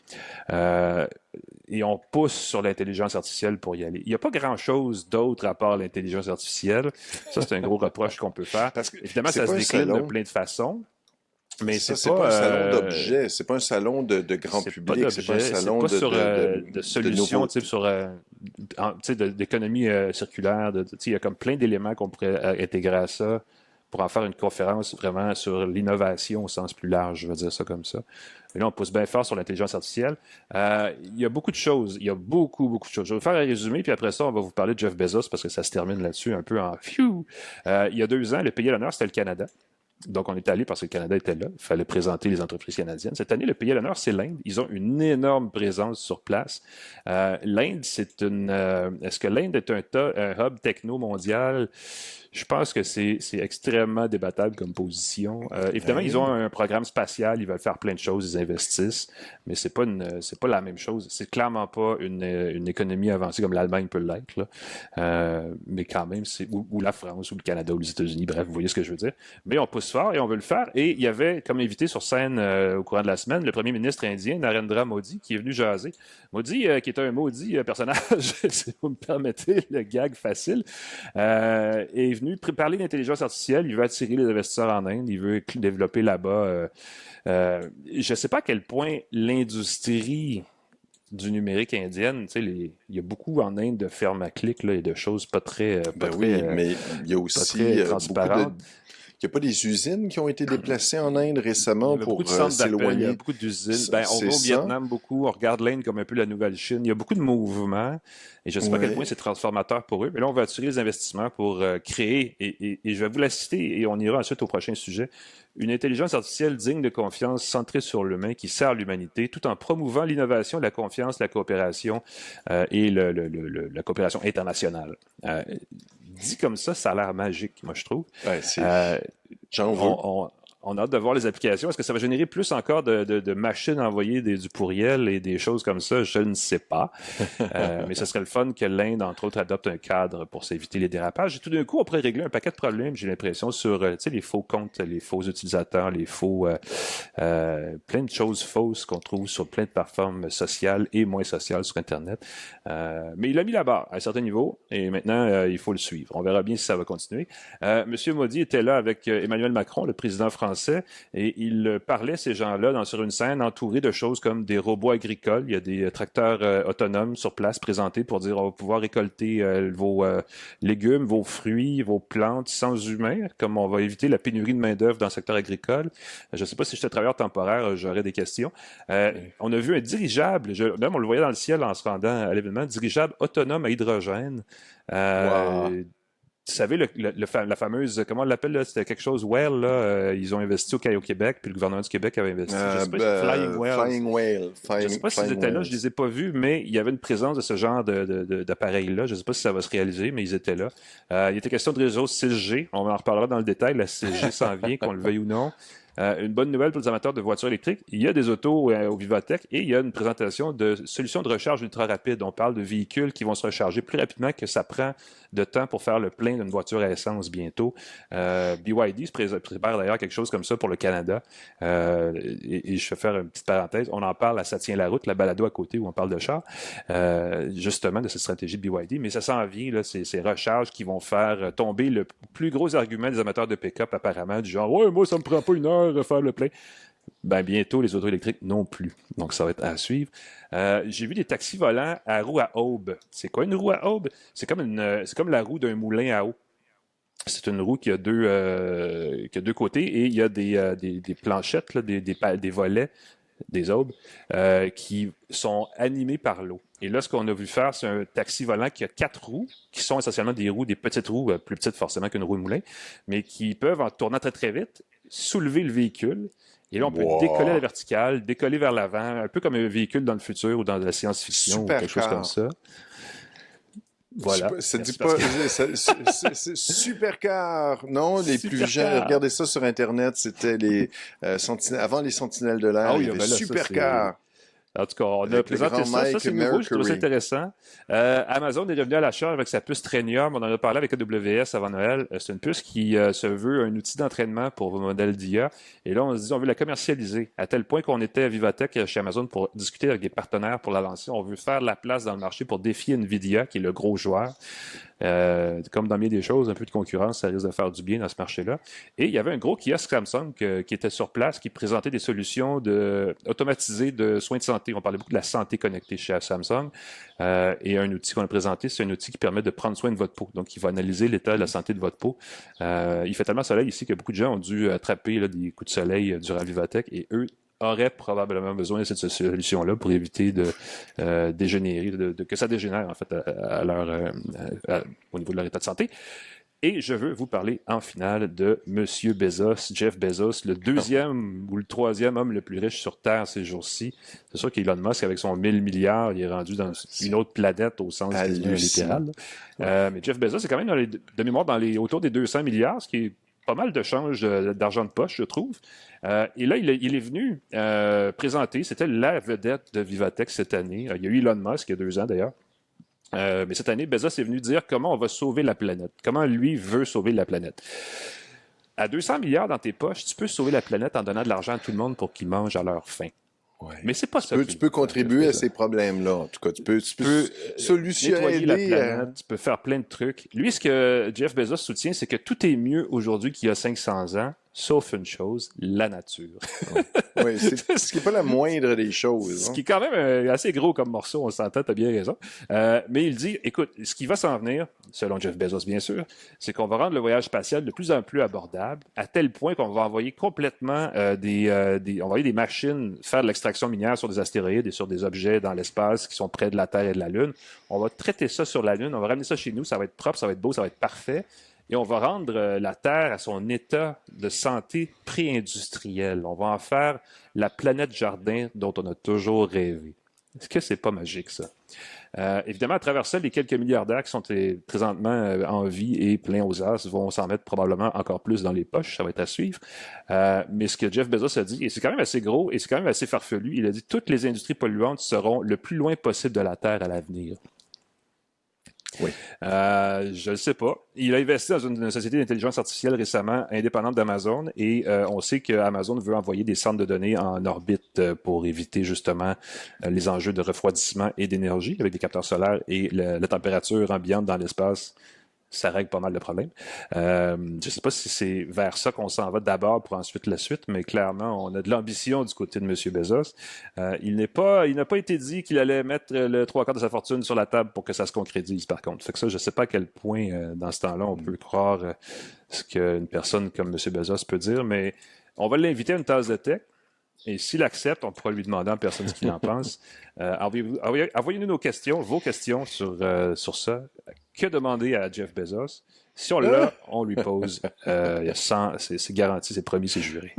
Et on pousse sur l'intelligence artificielle pour y aller. Il n'y a pas grand-chose d'autre à part l'intelligence artificielle. Ça, c'est un gros reproche qu'on peut faire. Parce que, évidemment, ça se décline de plein de façons. Mais c'est pas un salon d'objets, c'est pas un salon de grand public, c'est pas un salon de solutions, d'économie circulaire. Il y a comme plein d'éléments qu'on pourrait intégrer à ça pour en faire une conférence vraiment sur l'innovation au sens plus large, je veux dire ça comme ça. Mais là, on pousse bien fort sur l'intelligence artificielle. Il y a beaucoup de choses. Il y a beaucoup de choses. Je vais vous faire un résumé, puis après ça, on va vous parler de Jeff Bezos parce que ça se termine là-dessus un peu en phew. Il y a 2 ans, le pays à l'honneur, c'était le Canada. Donc, on est allé parce que le Canada était là. Il fallait présenter les entreprises canadiennes. Cette année, le pays à l'honneur, c'est l'Inde. Ils ont une énorme présence sur place. L'Inde, c'est une... Est-ce que l'Inde est un hub techno mondial? Je pense que c'est extrêmement débattable comme position. Évidemment, ils ont un programme spatial, ils veulent faire plein de choses, ils investissent, mais c'est pas la même chose. C'est clairement pas une économie avancée comme l'Allemagne peut l'être, là. Mais quand même, ou la France, ou le Canada, ou les États-Unis, bref, vous voyez ce que je veux dire. Mais on pousse fort et on veut le faire. Et il y avait comme invité sur scène au courant de la semaine le premier ministre indien, Narendra Modi, qui est venu jaser. Modi, qui est un maudit personnage, si vous me permettez le gag facile, est venu parler d'intelligence artificielle. Il veut attirer les investisseurs en Inde. Il veut développer là-bas. Je ne sais pas à quel point l'industrie du numérique indienne, tu sais, il y a beaucoup en Inde de fermes à clics là, et de choses pas très, mais il y a aussi transparentes. Il n'y a pas des usines qui ont été déplacées en Inde récemment pour s'éloigner? Il y a beaucoup d'usines. On va au Vietnam beaucoup, on regarde l'Inde comme un peu la nouvelle Chine. Il y a beaucoup de mouvements et je ne sais pas à quel point c'est transformateur pour eux. Mais là, on va attirer les investissements pour créer, et je vais vous la citer et on ira ensuite au prochain sujet, une intelligence artificielle digne de confiance, centrée sur l'humain, qui sert l'humanité, tout en promouvant l'innovation, la confiance, la coopération et la coopération internationale. Dit comme ça a l'air magique, moi, je trouve. Ouais, on a hâte de voir les applications. Est-ce que ça va générer plus encore de machines à envoyer du pourriel et des choses comme ça? Je ne sais pas. Mais ce serait le fun que l'Inde, entre autres, adopte un cadre pour s'éviter les dérapages. Et tout d'un coup, on pourrait régler un paquet de problèmes, j'ai l'impression, sur les faux comptes, les faux utilisateurs, les faux... plein de choses fausses qu'on trouve sur plein de plateformes sociales et moins sociales sur Internet. Mais il a mis la barre à un certain niveau et maintenant, il faut le suivre. On verra bien si ça va continuer. Monsieur Modi était là avec Emmanuel Macron, le président français, et il parlait, ces gens-là, sur une scène entourée de choses comme des robots agricoles. Il y a des tracteurs autonomes sur place présentés pour dire on va pouvoir récolter vos légumes, vos fruits, vos plantes sans humains, comme on va éviter la pénurie de main-d'œuvre dans le secteur agricole. Je ne sais pas si j'étais travailleur temporaire, j'aurais des questions. On a vu un dirigeable, même on le voyait dans le ciel en se rendant à l'événement, dirigeable autonome à hydrogène. Wow. Tu savais, la fameuse, comment on l'appelle, là, c'était quelque chose, Whale, là, ils ont investi au Québec, puis le gouvernement du Québec avait investi, je sais pas, Flying Whale. Je sais pas s'ils étaient là, je les ai pas vus, mais il y avait une présence de ce genre d'appareil-là. Je sais pas si ça va se réaliser, mais ils étaient là. Il était question de réseau 6G, on en reparlera dans le détail, la 6G s'en vient, qu'on le veuille ou non. Une bonne nouvelle pour les amateurs de voitures électriques, il y a des autos au Vivatech et il y a une présentation de solutions de recharge ultra rapide. On parle de véhicules qui vont se recharger plus rapidement que ça prend de temps pour faire le plein d'une voiture à essence bientôt. BYD se prépare d'ailleurs quelque chose comme ça pour le Canada. Et je vais faire une petite parenthèse. On en parle à Ça tient la route, la balado à côté où on parle de char, justement de cette stratégie de BYD. Mais ça s'en vient, là, ces recharges qui vont faire tomber le plus gros argument des amateurs de pick-up apparemment, du genre « Ouais, moi, ça me prend pas 1 heure de faire le plein ». Ben, bientôt, les autos électriques non plus. Donc, ça va être à suivre. J'ai vu des taxis volants à roues à aube. C'est quoi une roue à aube? C'est comme la roue d'un moulin à eau. C'est une roue qui a deux côtés et il y a des planchettes, là, des volets des aubes, qui sont animés par l'eau. Et là, ce qu'on a vu faire, c'est un taxi volant qui a 4 roues, qui sont essentiellement des petites roues, plus petites forcément qu'une roue de moulin, mais qui peuvent, en tournant très très vite, soulever le véhicule. Et là, on peut décoller à la verticale, décoller vers l'avant, un peu comme un véhicule dans le futur ou dans la science-fiction ou quelque chose comme ça. Voilà. Ça dit pas. C'est Supercar. Non, les plus jeunes, regardez ça sur Internet, c'était les avant les Sentinelles de l'air. Il y avait Supercar. En tout cas, on a présenté ça. Ça, c'est nouveau. Je trouve ça intéressant. Amazon est revenu à la charge avec sa puce Trainium. On en a parlé avec AWS avant Noël. C'est une puce qui se veut un outil d'entraînement pour vos modèles d'IA. Et là, on se dit, on veut la commercialiser. À tel point qu'on était à Vivatech chez Amazon pour discuter avec des partenaires pour la lancer. On veut faire la place dans le marché pour défier NVIDIA, qui est le gros joueur. Comme dans bien des choses, un peu de concurrence, ça risque de faire du bien dans ce marché-là. Et il y avait un gros kiosque Samsung qui était sur place, qui présentait des solutions automatisées de soins de santé. On parlait beaucoup de la santé connectée chez Samsung. Et un outil qu'on a présenté, c'est un outil qui permet de prendre soin de votre peau. Donc, il va analyser l'état de la santé de votre peau. Il fait tellement soleil ici que beaucoup de gens ont dû attraper des coups de soleil durant Vivatech et eux auraient probablement besoin de cette solution-là pour éviter de dégénérer, que ça dégénère en fait au niveau de leur état de santé. Et je veux vous parler en finale de Monsieur Bezos, Jeff Bezos, le 2e ou le 3e homme le plus riche sur Terre ces jours-ci. C'est sûr qu'Elon Musk, avec son 1000 milliards, il est rendu dans une autre planète au sens littéral. Mais Jeff Bezos, c'est quand même de mémoire autour des 200 milliards, ce qui est pas mal de change d'argent de poche, je trouve. Et là, il est venu présenter, c'était la vedette de Vivatech cette année. Il y a eu Elon Musk il y a 2 ans d'ailleurs. Mais cette année, Bezos est venu dire comment on va sauver la planète, comment lui veut sauver la planète. À 200 milliards dans tes poches, tu peux sauver la planète en donnant de l'argent à tout le monde pour qu'ils mangent à leur faim. Ouais. Mais c'est pas ça. Tu peux contribuer à ces problèmes-là. En tout cas, tu peux solutionner la planète, tu peux faire plein de trucs. Lui, ce que Jeff Bezos soutient, c'est que tout est mieux aujourd'hui qu'il y a 500 ans, sauf une chose, la nature. Oui, ce qui n'est pas la moindre des choses. Ce qui est quand même assez gros comme morceau, on s'entend, tu as bien raison. Mais il dit, écoute, ce qui va s'en venir, selon Jeff Bezos bien sûr, c'est qu'on va rendre le voyage spatial de plus en plus abordable, à tel point qu'on va envoyer complètement on va envoyer des machines faire de l'extraction minière sur des astéroïdes et sur des objets dans l'espace qui sont près de la Terre et de la Lune. On va traiter ça sur la Lune, on va ramener ça chez nous, ça va être propre, ça va être beau, ça va être parfait. Et on va rendre la Terre à son état de santé pré-industrielle. On va en faire la planète jardin dont on a toujours rêvé. Est-ce que c'est pas magique, ça? Évidemment, à travers ça, les quelques milliardaires qui sont présentement en vie et pleins aux as vont s'en mettre probablement encore plus dans les poches. Ça va être à suivre. Mais ce que Jeff Bezos a dit, et c'est quand même assez gros et c'est quand même assez farfelu, il a dit « Toutes les industries polluantes seront le plus loin possible de la Terre à l'avenir. » Oui. Je ne sais pas. Il a investi dans une société d'intelligence artificielle récemment, indépendante d'Amazon, et on sait qu'Amazon veut envoyer des centres de données en orbite pour éviter justement les enjeux de refroidissement et d'énergie avec des capteurs solaires et la température ambiante dans l'espace. Ça règle pas mal de problèmes. Je ne sais pas si c'est vers ça qu'on s'en va d'abord pour ensuite la suite, mais clairement, on a de l'ambition du côté de M. Bezos. Il n'a pas été dit qu'il allait mettre le 3/4 de sa fortune sur la table pour que ça se concrétise, par contre. Fait que ça, je ne sais pas à quel point, dans ce temps-là, on peut croire ce qu'une personne comme M. Bezos peut dire, mais on va l'inviter à une tasse de tech. Et s'il accepte, on pourra lui demander en personne ce qu'il en pense. Envoyez-nous vos questions sur ça. Que demander à Jeff Bezos? Si on l'a, on lui pose. C'est garanti, c'est promis, c'est juré.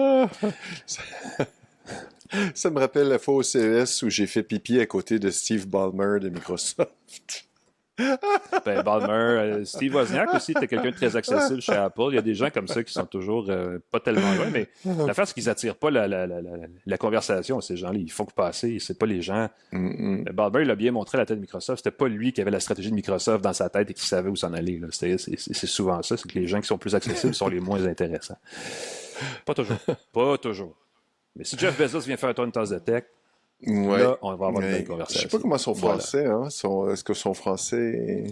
Ça me rappelle la fois au CES où j'ai fait pipi à côté de Steve Ballmer de Microsoft. Ben, Ballmer, Steve Wozniak aussi était quelqu'un de très accessible chez Apple. Il y a des gens comme ça qui sont toujours pas tellement loin, mais l'affaire, c'est qu'ils attirent pas la conversation, ces gens-là. Ils font que passer, c'est pas les gens. Ballmer, il a bien montré à la tête de Microsoft. C'était pas lui qui avait la stratégie de Microsoft dans sa tête et qui savait où s'en aller. Là. C'est souvent ça, c'est que les gens qui sont plus accessibles sont les moins intéressants. Pas toujours. Mais si Jeff Bezos vient faire une tasse de tech, ouais. Là, on va avoir une belle conversation. Je sais pas comment son français, hein? Est-ce que son français...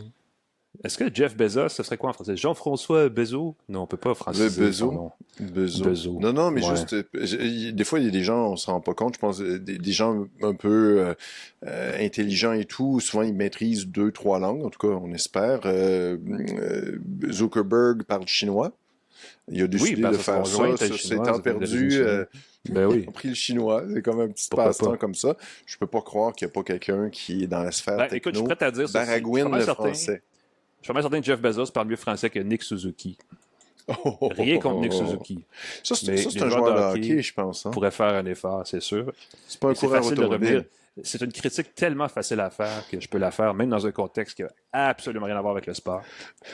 Est-ce que Jeff Bezos, ce serait quoi en français? Jean-François Bezos? Non, on peut pas franciser son nom. Bezos. Non, mais juste... des fois, il y a des gens, on s'en rend pas compte, je pense, des gens un peu intelligents et tout, souvent ils maîtrisent 2-3 langues, en tout cas, on espère. Zuckerberg parle chinois. Il a décidé de faire ça, ses temps perdus. Ben oui. Ils ont pris le chinois, c'est comme un petit passe-temps comme ça. Je peux pas croire qu'il n'y a pas quelqu'un qui est dans la sphère techno. Écoute, je suis prêt à dire ça. Baragouine le français. Je suis pas mal certain que Jeff Bezos parle mieux français que Nick Suzuki. Rien contre Nick Suzuki. Ça, c'est un joueur de hockey, je pense. Pourrait faire un effort, c'est sûr. C'est pas un coureur automobile. C'est une critique tellement facile à faire que je peux la faire, même dans un contexte qui n'a absolument rien à voir avec le sport.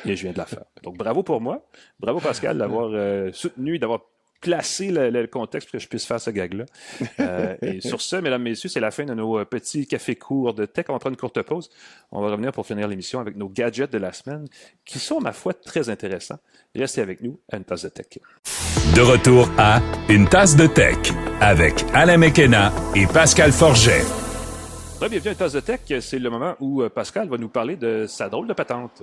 Et je viens de la faire. Donc, bravo pour moi. Bravo, Pascal, d'avoir soutenu, d'avoir placé le contexte pour que je puisse faire ce gag-là. Et sur ce, mesdames, messieurs, c'est la fin de nos petits cafés courts de tech. On va prendre une courte pause. On va revenir pour finir l'émission avec nos gadgets de la semaine, qui sont, ma foi, très intéressants. Restez avec nous à Une Tasse de Tech. De retour à Une Tasse de Tech avec Alain McKenna et Pascal Forget. Bienvenue à Une Tasse de Tech. C'est le moment où Pascal va nous parler de sa drôle de patente.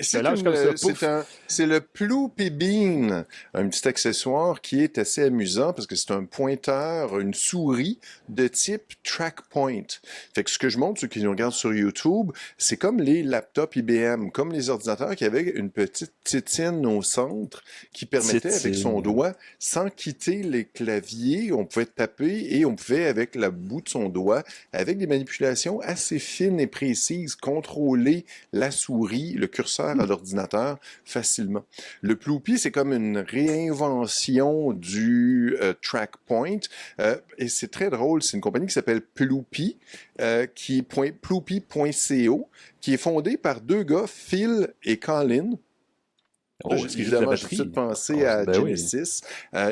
C'est le Ploopy Bean, un petit accessoire qui est assez amusant parce que c'est un pointeur, une souris de type TrackPoint. Fait que ce que je montre, ceux qui nous regardent sur YouTube, c'est comme les laptops IBM, comme les ordinateurs qui avaient une petite tétine au centre qui permettait avec son doigt, sans quitter les claviers, on pouvait taper et on pouvait avec la bout de son doigt, avec des manipulations assez fines et précises, contrôler la souris, le curseur à l'ordinateur facilement. Le Ploopy, c'est comme une réinvention du TrackPoint et c'est très drôle. C'est une compagnie qui s'appelle Ploopy, qui est ploopy.co, qui est fondée par deux gars, Phil et Colin. Évidemment, j'ai tout de suite pensé à Genesis,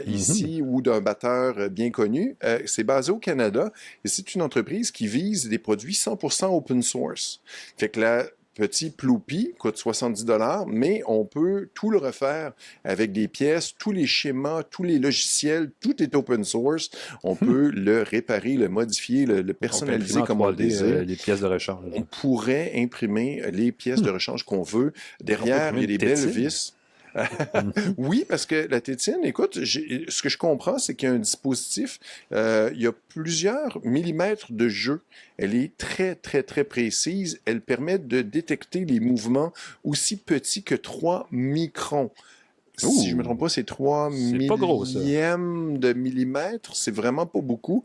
ici, ou d'un batteur bien connu. C'est basé au Canada et c'est une entreprise qui vise des produits 100% open source. Fait que la petit Ploopy coûte 70$, mais on peut tout le refaire avec des pièces, tous les schémas, tous les logiciels, tout est open source. On peut le réparer, le modifier, le personnaliser comme on le désire. Les pièces de rechange. On pourrait imprimer les pièces de rechange qu'on veut. Derrière, il y a des belles vis. Oui, parce que la tétine, écoute, ce que je comprends, c'est qu'il y a un dispositif, il y a plusieurs millimètres de jeu. Elle est très, très, très précise. Elle permet de détecter les mouvements aussi petits que 3 microns. Si je ne me trompe pas, c'est 3 millièmes de millimètre. C'est vraiment pas beaucoup.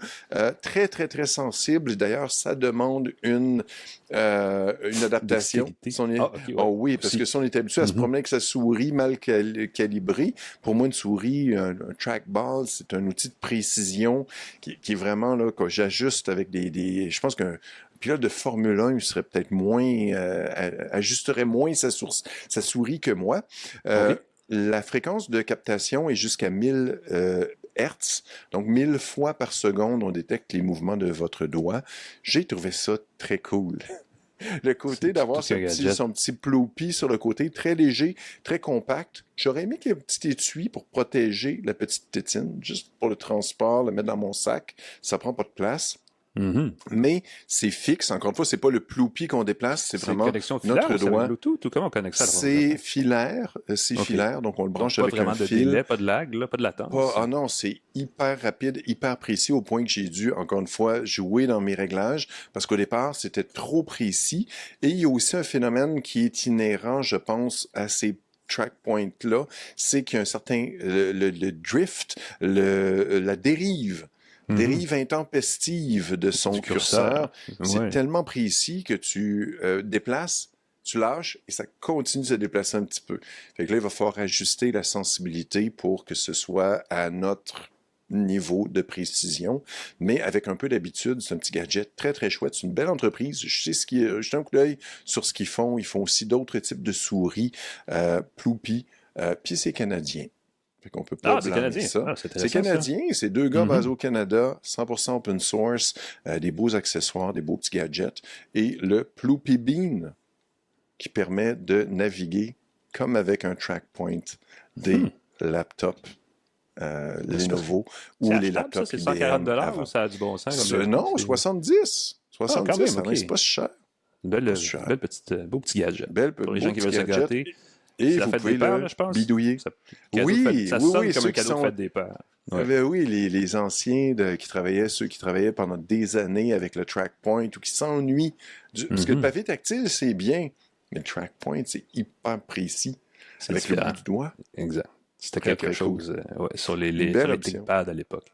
Très, très, très sensible. D'ailleurs, ça demande une adaptation. Oui, parce que si on est habitué à se promener avec sa souris mal calibrée, pour moi, une souris, un trackball, c'est un outil de précision qui est vraiment là, que j'ajuste avec je pense qu'un pilote de Formule 1, il serait peut-être moins, ajusterait moins sa souris que moi. La fréquence de captation est jusqu'à 1000 Hertz, donc 1000 fois par seconde, on détecte les mouvements de votre doigt. J'ai trouvé ça très cool. Le côté d'avoir son petit Ploopy sur le côté, très léger, très compact. J'aurais aimé qu'il y ait un petit étui pour protéger la petite tétine, juste pour le transport, le mettre dans mon sac. Ça prend pas de place. Mais c'est fixe. Encore une fois, c'est pas le Ploopy qu'on déplace, c'est vraiment notre doigt. Bluetooth, ou comment on connecte ça? C'est filaire, filaire, donc on le branche avec un fil. Délai, pas de lag, là, pas de latence. Non, c'est hyper rapide, hyper précis au point que j'ai dû, encore une fois, jouer dans mes réglages parce qu'au départ, c'était trop précis. Et il y a aussi un phénomène qui est inhérent, je pense, à ces trackpoints-là, c'est qu'il y a un certain le drift, la dérive intempestive de son curseur. C'est tellement précis que tu déplaces, tu lâches et ça continue de se déplacer un petit peu. Fait que là, il va falloir ajuster la sensibilité pour que ce soit à notre niveau de précision, mais avec un peu d'habitude, c'est un petit gadget très, très chouette. C'est une belle entreprise. Je sais jetez un coup d'œil sur ce qu'ils font. Ils font aussi d'autres types de souris, Ploopy, puis c'est canadien. Fait qu'on peut pas blâmer ça. C'est canadien, c'est deux gars basés au Canada, 100% open source, des beaux accessoires, des beaux petits gadgets, et le Ploopy Bean qui permet de naviguer comme avec un trackpoint des laptops Lenovo ou les laptops IBM. C'est $140 ou ça a du bon sens? Non, 70. 70, c'est pas si cher. Beau petit gadget. Pour les gens qui veulent se gâter. Et vous pouvez le bidouiller. Ça sonne comme un cadeau de fête des pères. Oui, les anciens ceux qui travaillaient pendant des années avec le trackpoint ou qui s'ennuient. Parce que le papier tactile, c'est bien, mais le trackpoint, c'est hyper précis. C'est avec différent. le bout du doigt. Exact. C'était quelque chose sur les ThinkPad à l'époque.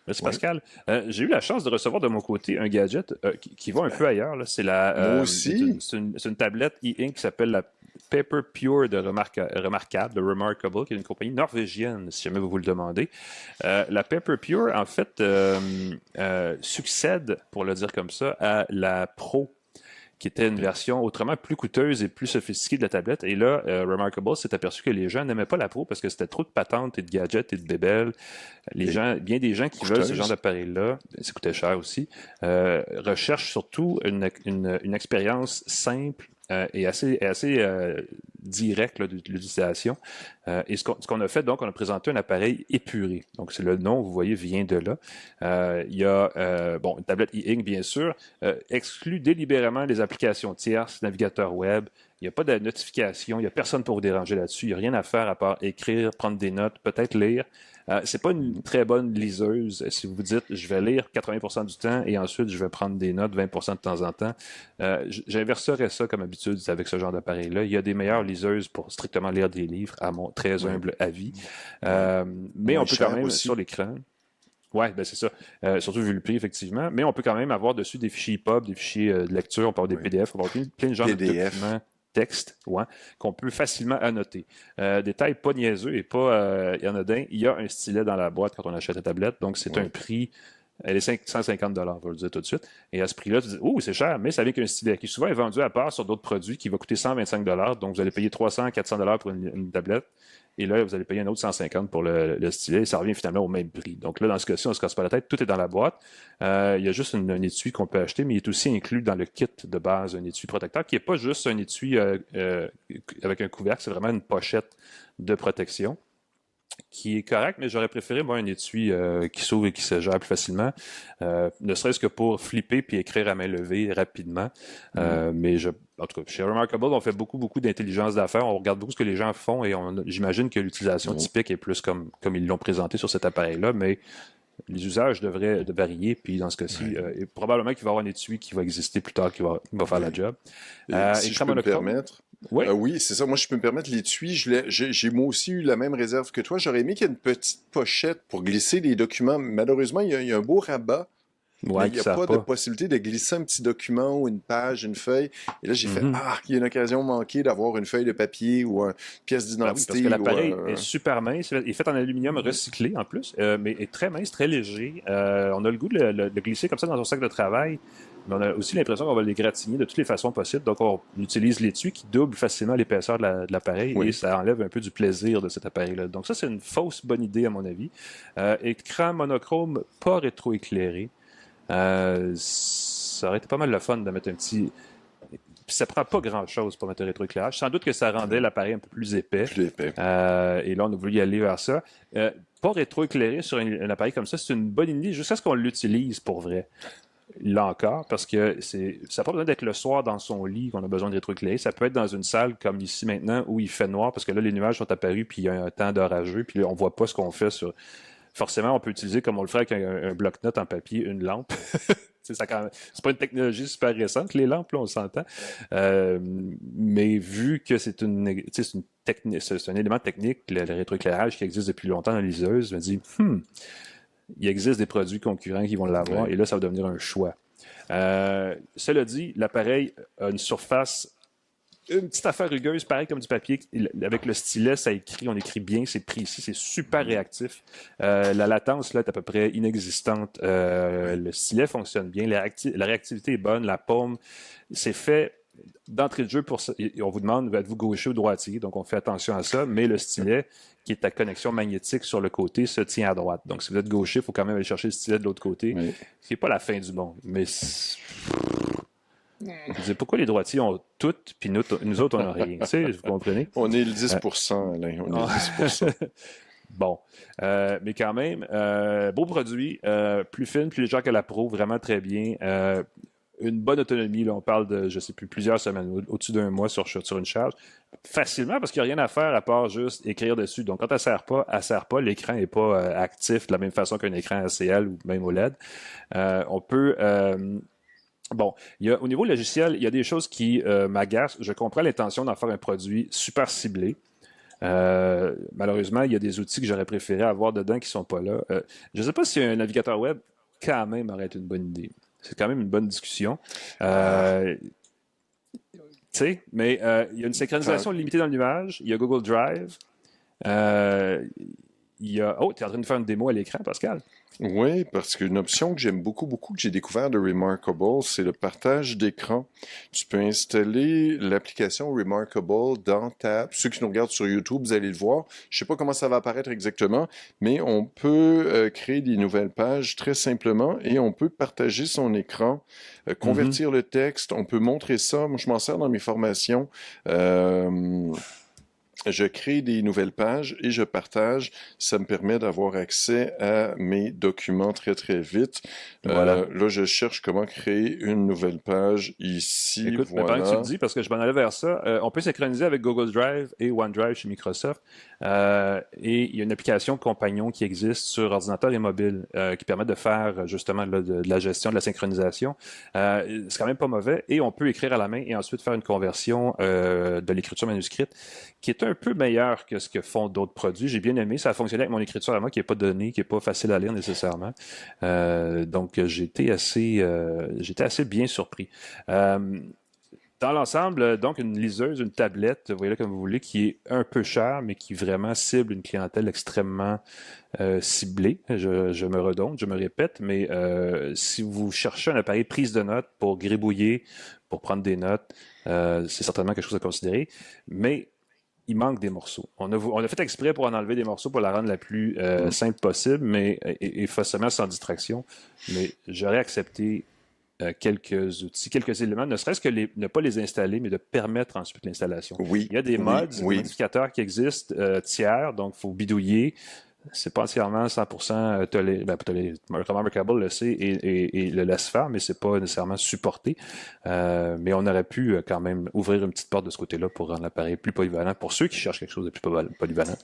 Merci Pascal. J'ai eu la chance de recevoir de mon côté un gadget qui va un peu ailleurs. Là. C'est Moi aussi. C'est une tablette e-ink qui s'appelle la Paper Pure de Remarkable, qui est une compagnie norvégienne, si jamais vous le demandez. La Paper Pure, en fait, succède, pour le dire comme ça, à la Pro, qui était une version autrement plus coûteuse et plus sophistiquée de la tablette. Et là, Remarkable s'est aperçu que les gens n'aimaient pas la Pro parce que c'était trop de patentes et de gadgets et de bébelles. Bien des gens qui veulent ce genre d'appareil-là, ça coûtait cher aussi, recherchent surtout une expérience simple et assez direct là, de l'utilisation. Et ce qu'on a fait, donc, on a présenté un appareil épuré. Donc, c'est le nom, vous voyez, vient de là. Il y a une tablette e-ink, bien sûr, exclut délibérément les applications tierces, navigateur web. Il n'y a pas de notification, il n'y a personne pour vous déranger là-dessus. Il n'y a rien à faire à part écrire, prendre des notes, peut-être lire. C'est pas une très bonne liseuse. Si vous vous dites, je vais lire 80% du temps et ensuite je vais prendre des notes 20% de temps en temps, j'inverserais ça comme habitude avec ce genre d'appareil-là. Il y a des meilleures liseuses pour strictement lire des livres, à mon très humble avis. Mais on peut quand même, aussi. Sur l'écran... Oui, ben c'est ça. Surtout vu le prix, effectivement. Mais on peut quand même avoir dessus des fichiers EPUB, des fichiers de lecture, on peut avoir des PDF, on peut avoir plein de genres de documents. Texte, qu'on peut facilement annoter. Détail pas niaiseux et pas anodin, il y a un stylet dans la boîte quand on achète la tablette, donc c'est un prix, elle est 150 $, on va le dire tout de suite, et à ce prix-là, tu dis, c'est cher, mais ça vient qu'un stylet qui souvent est vendu à part sur d'autres produits qui va coûter 125 $, donc vous allez payer 300, 400 $ pour une tablette, et là, vous allez payer un autre 150 pour le stylet, et ça revient finalement au même prix. Donc là, dans ce cas-ci, on ne se casse pas la tête, tout est dans la boîte. Il y a juste un étui qu'on peut acheter, mais il est aussi inclus dans le kit de base, un étui protecteur, qui n'est pas juste un étui avec un couvercle, c'est vraiment une pochette de protection, qui est correct, mais j'aurais préféré, moi, un étui qui s'ouvre et qui se gère plus facilement, ne serait-ce que pour flipper puis écrire à main levée rapidement. Mais en tout cas, chez Remarkable, on fait beaucoup d'intelligence d'affaires. On regarde beaucoup ce que les gens font et j'imagine que l'utilisation typique est plus comme ils l'ont présenté sur cet appareil-là, mais les usages devraient varier, puis dans ce cas-ci, probablement qu'il va y avoir un étui qui va exister plus tard qui va faire la job. Si je peux me permettre... Oui, c'est ça. Moi, je peux me permettre l'étui. J'ai moi aussi eu la même réserve que toi. J'aurais aimé qu'il y ait une petite pochette pour glisser les documents. Malheureusement, il y a un beau rabat. Mais il n'y a pas de possibilité de glisser un petit document ou une page, une feuille. Et là, j'ai fait, il y a une occasion manquée d'avoir une feuille de papier ou une pièce d'identité. Parce que l'appareil est super mince. Il est fait en aluminium recyclé en plus, mais est très mince, très léger. On a le goût de le glisser comme ça dans son sac de travail. Mais on a aussi l'impression qu'on va l'égratigner de toutes les façons possibles. Donc, on utilise l'étui qui double facilement l'épaisseur de l'appareil et ça enlève un peu du plaisir de cet appareil-là. Donc, ça, c'est une fausse bonne idée, à mon avis. Écran monochrome pas rétroéclairé. Ça aurait été pas mal le fun de mettre un petit... Puis ça prend pas grand-chose pour mettre un rétroéclairage. Sans doute que ça rendait l'appareil un peu plus épais. Et là, on a voulu y aller vers ça. Pas rétroéclairé sur un appareil comme ça, c'est une bonne idée jusqu'à ce qu'on l'utilise pour vrai. Là encore, parce que ça n'a pas besoin d'être le soir dans son lit qu'on a besoin de rétroéclairer. Ça peut être dans une salle comme ici maintenant où il fait noir parce que là, les nuages sont apparus puis il y a un temps d'orageux puis là, on voit pas ce qu'on fait sur... Forcément, on peut utiliser, comme on le ferait avec un bloc-notes en papier, une lampe. C'est pas une technologie super récente, les lampes, là, on s'entend. Mais vu que c'est un élément technique, le rétroéclairage qui existe depuis longtemps dans la liseuse, je me dis, il existe des produits concurrents qui vont l'avoir, et là, ça va devenir un choix. Cela dit, l'appareil a une surface, une petite affaire rugueuse, pareil comme du papier. Avec le stylet, on écrit bien, c'est précis, c'est super réactif. La latence là, est à peu près inexistante. Le stylet fonctionne bien, la réactivité est bonne, la paume, c'est fait d'entrée de jeu pour ça. On vous demande, êtes-vous gaucher ou droitier? Donc, on fait attention à ça, mais le stylet, qui est à connexion magnétique sur le côté, se tient à droite. Donc, si vous êtes gaucher, il faut quand même aller chercher le stylet de l'autre côté. Ce qui n'est pas la fin du monde, mais... Je disais, pourquoi les droitiers ont tout, puis nous autres, on n'a rien? Tu sais, vous comprenez? On est le 10%, Alain. On est le 10%. Bon. Mais quand même, beau produit, plus fine, plus légère que la Pro, vraiment très bien. Une bonne autonomie, là, on parle de, je sais plus, plusieurs semaines, au-dessus d'un mois sur une charge. Facilement, parce qu'il n'y a rien à faire à part juste écrire dessus. Donc, quand elle ne sert pas, l'écran n'est pas actif de la même façon qu'un écran LCL ou même OLED. On peut... Bon, au niveau logiciel, il y a des choses qui m'agacent. Je comprends l'intention d'en faire un produit super ciblé. Malheureusement, il y a des outils que j'aurais préféré avoir dedans qui sont pas là. Je ne sais pas si un navigateur web, quand même, aurait été une bonne idée. C'est quand même une bonne discussion. Mais il y a une synchronisation limitée dans le nuage. Il y a Google Drive. Il y a... Oh, tu es en train de faire une démo à l'écran, Pascal? Oui, parce qu'une option que j'aime beaucoup, que j'ai découvert de Remarkable, c'est le partage d'écran. Tu peux installer l'application Remarkable dans ceux qui nous regardent sur YouTube, vous allez le voir. Je sais pas comment ça va apparaître exactement, mais on peut créer des nouvelles pages très simplement et on peut partager son écran, convertir le texte. On peut montrer ça. Moi, je m'en sers dans mes formations. Je crée des nouvelles pages et je partage. Ça me permet d'avoir accès à mes documents très, très vite. Voilà. Là, je cherche comment créer une nouvelle page ici. Écoute, voilà. pendant que tu le dis, parce que je m'en allais vers ça, on peut synchroniser avec Google Drive et OneDrive chez Microsoft. Et il y a une application compagnon qui existe sur ordinateur et mobile qui permet de faire justement de la gestion de la synchronisation. C'est quand même pas mauvais. Et on peut écrire à la main et ensuite faire une conversion de l'écriture manuscrite qui est un peu meilleure que ce que font d'autres produits. J'ai bien aimé. Ça a fonctionné avec mon écriture à moi qui n'est pas donnée, qui n'est pas facile à lire nécessairement. Donc, j'étais assez bien surpris. Dans l'ensemble, donc, une liseuse, une tablette, vous voyez là comme vous voulez, qui est un peu chère, mais qui vraiment cible une clientèle extrêmement ciblée. Je me redonne, je me répète, mais si vous cherchez un appareil prise de notes pour gribouiller, pour prendre des notes, c'est certainement quelque chose à considérer. Mais il manque des morceaux. On a fait exprès pour en enlever des morceaux pour la rendre la plus simple possible, mais et forcément sans distraction. Mais j'aurais accepté quelques outils, quelques éléments, ne serait-ce que ne pas les installer, mais de permettre ensuite l'installation. Oui. Il y a des mods, des modificateurs qui existent tiers, donc il faut bidouiller. C'est pas entièrement 100% Remarkable le sait et le laisse faire, mais c'est pas nécessairement supporté. Mais on aurait pu quand même ouvrir une petite porte de ce côté-là pour rendre l'appareil plus polyvalent pour ceux qui cherchent quelque chose de plus polyvalent.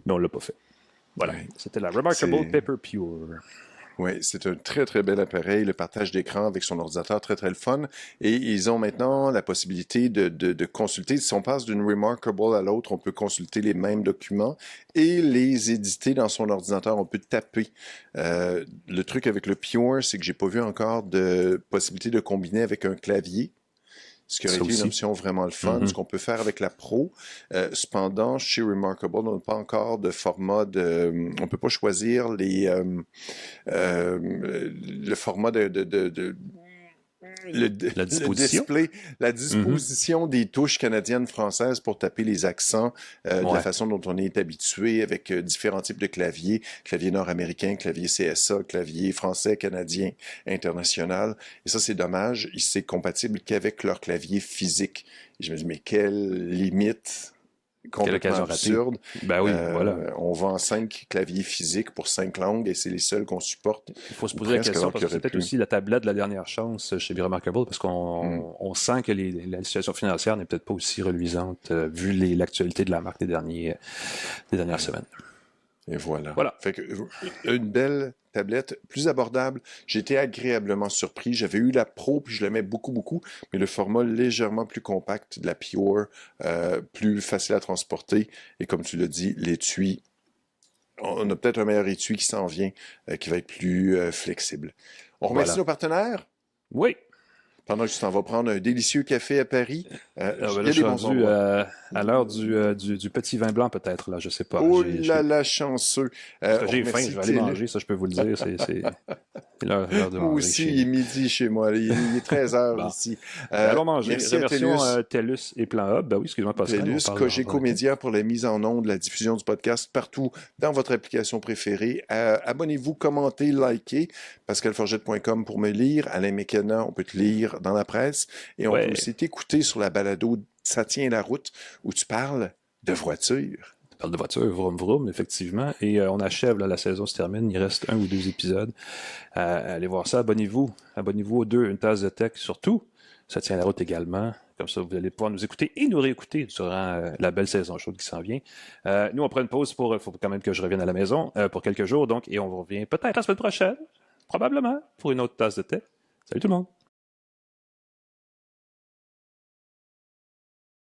Mais on l'a pas fait. Voilà, c'était la Remarkable Paper Pure. Oui, c'est un très, très bel appareil, le partage d'écran avec son ordinateur, très, très le fun. Et ils ont maintenant la possibilité de consulter. Si on passe d'une Remarkable à l'autre, on peut consulter les mêmes documents et les éditer dans son ordinateur. On peut taper. Le truc avec le Pure, c'est que j'ai pas vu encore de possibilité de combiner avec un clavier. Ce qui aurait été une option vraiment le fun, ce qu'on peut faire avec la Pro. Cependant, chez Remarkable, on n'a pas encore de format on peut pas choisir le format la disposition des touches canadiennes françaises pour taper les accents de la façon dont on est habitué avec différents types de claviers, clavier nord-américain, clavier CSA, clavier français, canadien, international. Et ça, c'est dommage. C'est compatible qu'avec leur clavier physique. Et je me dis, mais quelle limite complètement absurde. Ben oui, voilà. On vend 5 claviers physiques pour 5 langues et c'est les seuls qu'on supporte. Il faut se poser la question parce que c'est peut-être aussi la tablette de la dernière chance chez Remarkable parce qu'on sent que la situation financière n'est peut-être pas aussi reluisante vu l'actualité de la marque des dernières semaines. Et voilà. Fait que, une belle tablette, plus abordable. J'ai été agréablement surpris. J'avais eu la Pro, puis je l'aimais beaucoup, beaucoup, mais le format légèrement plus compact de la Pure, plus facile à transporter. Et comme tu l'as dit, l'étui, on a peut-être un meilleur étui qui s'en vient, qui va être plus flexible. On remercie nos partenaires? Oui. Pendant que tu t'en vas prendre un délicieux café à Paris. Il y a des bons rendu à l'heure du petit vin blanc, peut-être, là, je sais pas. Oh là là, chanceux. J'ai faim, je vais aller manger, ça, je peux vous le dire. C'est l'heure de manger. Moi aussi, il est midi chez moi. Il est 13h ici. Allons manger. Remercions TELUS et Plan Hub. Ben oui, excuse-moi, Pascal. TELUS, Cogeco Média pour la mise en onde, la diffusion du podcast partout dans votre application préférée. Abonnez-vous, commentez, likez. PascalForgette.com pour me lire. Alain McKenna, on peut te lire dans la presse. Et on peut aussi t'écouter sur la balado Ça tient la route, où tu parles de voiture. Tu parles de voiture, vroom vroom, effectivement. Et on achève, là, la saison se termine. Il reste 1 ou 2 épisodes. Allez voir ça, abonnez-vous. Abonnez-vous aux 2, une tasse de tech, surtout. Ça tient la route également. Comme ça, vous allez pouvoir nous écouter et nous réécouter durant la belle saison chaude qui s'en vient. Nous, on prend une pause il faut quand même que je revienne à la maison pour quelques jours. Donc, et on revient peut-être la semaine prochaine, probablement, pour une autre tasse de thé. Salut tout le monde!